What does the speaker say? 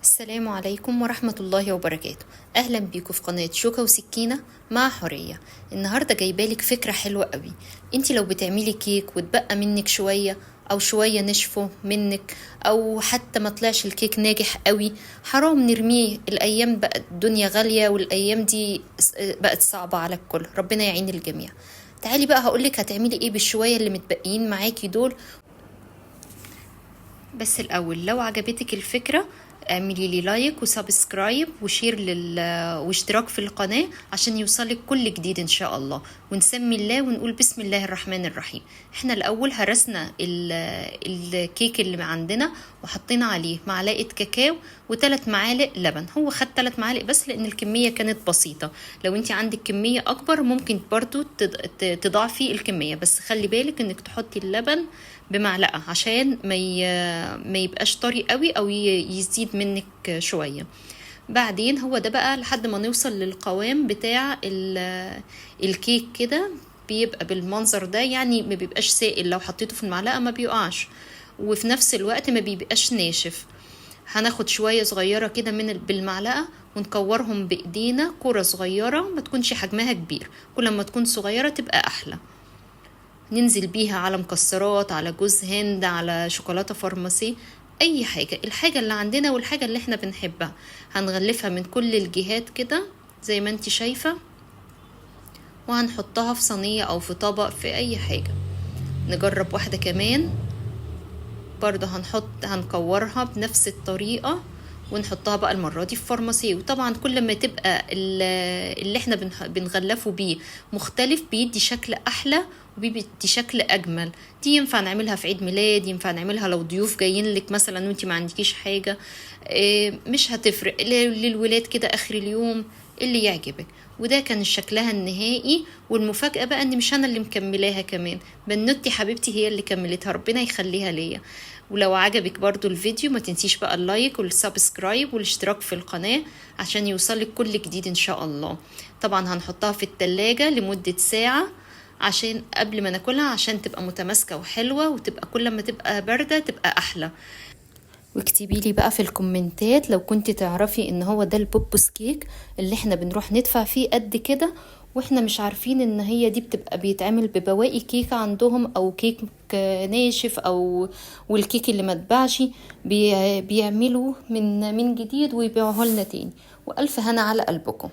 السلام عليكم ورحمة الله وبركاته. أهلا بيكم في قناة شوكة وسكينة مع حورية. النهاردة جايبالك فكرة حلوة قوي. انتي لو بتعملي كيك وتبقى منك شوية أو شوية نشفه منك، أو حتى ما طلعش الكيك ناجح قوي، حرام نرميه. الأيام بقت الدنيا غالية، والأيام دي بقت صعبة على الكل، ربنا يعين الجميع. تعالي بقى هقولك هتعملي ايه بالشوية اللي متبقيين معاكي دول. بس الأول لو عجبتك الفكرة اعملي لي لايك وسبسكرايب وشير واشتراك في القناة عشان يوصلك كل جديد ان شاء الله. ونسمي الله ونقول بسم الله الرحمن الرحيم. احنا الاول هرسنا الكيك اللي عندنا وحطينا عليه معلقة كاكاو و3 معالق لبن. هو خد 3 معالق بس لان الكمية كانت بسيطة. لو انت عندك كمية اكبر ممكن برضو تضاعفي الكمية، بس خلي بالك انك تحطي اللبن بمعلقة عشان ما يبقاش طري قوي او يزيد منك شوية. بعدين هو ده بقى لحد ما نوصل للقوام بتاع الكيك كده، بيبقى بالمنظر ده، يعني ما بيبقاش سائل، لو حطيته في المعلقة ما بيقعش، وفي نفس الوقت ما بيبقاش ناشف. هناخد شوية صغيرة كده بالمعلقة ونكورهم بايدينا كرة صغيرة، ما تكونش حجمها كبير، كل ما تكون صغيرة تبقى احلى. ننزل بيها على مكسرات، على جوز هند، على شوكولاتة فارماسي، اي حاجة، الحاجة اللي عندنا والحاجة اللي احنا بنحبها. هنغلفها من كل الجهات كده زي ما انت شايفة، وهنحطها في صينية او في طبق في اي حاجة. نجرب واحدة كمان برضه، هنكورها بنفس الطريقة ونحطها بقى المرة دي في فارماسي. وطبعا كل ما تبقى اللي احنا بنغلفه بيه مختلف بيدي شكل احلى وبيدي شكل اجمل. دي ينفع نعملها في عيد ميلاد، ينفع نعملها لو ضيوف جايين لك مثلا وانتي ما عندكيش حاجة، مش هتفرق، للولاد كده اخر اليوم اللي يعجبك. وده كان شكلها النهائي. والمفاجأة بقى ان مش انا اللي مكملاها، كمان بنوتي حبيبتي هي اللي كملتها، ربنا يخليها ليا. ولو عجبك برضو الفيديو ما تنسيش بقى اللايك والسبسكرايب والاشتراك في القناة عشان يوصلك كل جديد ان شاء الله. طبعا هنحطها في التلاجة لمدة ساعة عشان قبل ما ناكلها، عشان تبقى متماسكة وحلوة، وتبقى كل ما تبقى باردة تبقى احلى. واكتبي لي بقى في الكومنتات لو كنت تعرفي ان هو ده البوبوس كيك اللي احنا بنروح ندفع فيه قد كده، واحنا مش عارفين ان هي دي بتبقى بيتعمل ببواقي كيك عندهم، او كيك ناشف، او والكيك اللي ما اتباعش بيعملوا من جديد ويبيعوه لنا تاني. والف هنا على قلبكم.